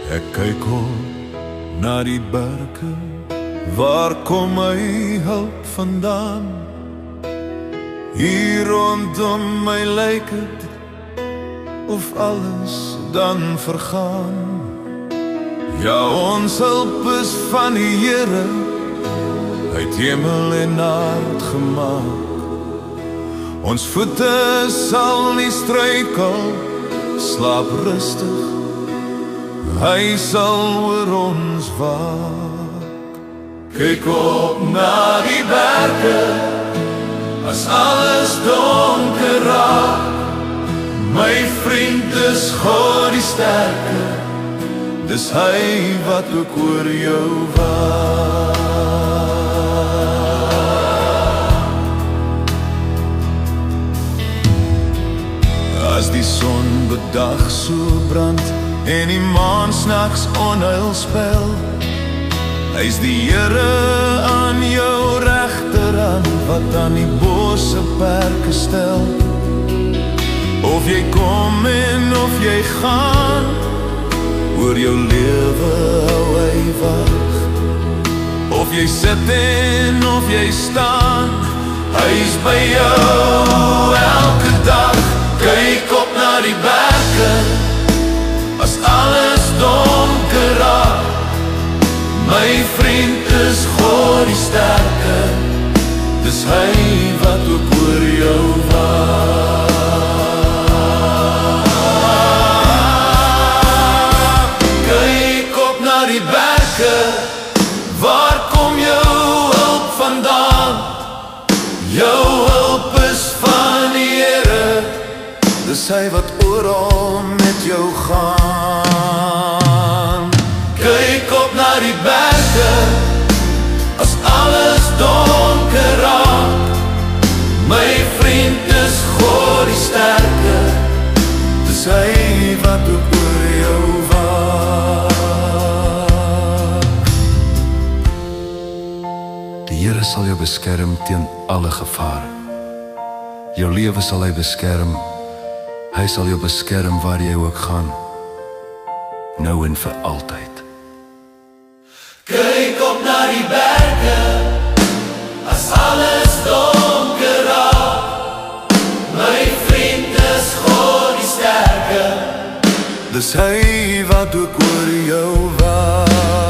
Ek kyk op na die berge, waar kom my hulp vandaan? Hier rondom my lyk het of alles dan vergaan. Ja, ons hulp is van die Here, hy het hemel en aard gemaak. Ons voete sal nie struikel, slaap rustig, hy sal oor ons waak. Kyk op na die berge, as alles donker raak. My vriend is God die sterke, dis hy wat ook oor jou waak. As die son bedag so brand en die maan snags onheil spel, hy is die Here aan jou regterhand, wat aan die bose perke stel. Of jy kom en of jy gaan, oor jou lewe hou hy wag. Of jy sit en of jy staan, hy is by jou elke dag. Kyk op na die berge, as alles donker raak. My vriend is God die sterke, dis hy wat ook oor jou waak. Kyk op na die berge, waar kom jou hulp vandaan? Jou hulp is van die Here, dis hy wat oral met jou gaan. Kyk op na die berge, as alles donker raak. My vriend is God die sterke, dis hy wat ook oor jou waak. Die Here sal jou beskerm teen alle gevare. Jou lewe sal hy beskerm, hy sal jou beskerm waar jy ook gaan, nou en vir altyd. Kyk op na die berge, as alles donker raak. My vriend is God die sterke, dis hy wat ook oor jou waak.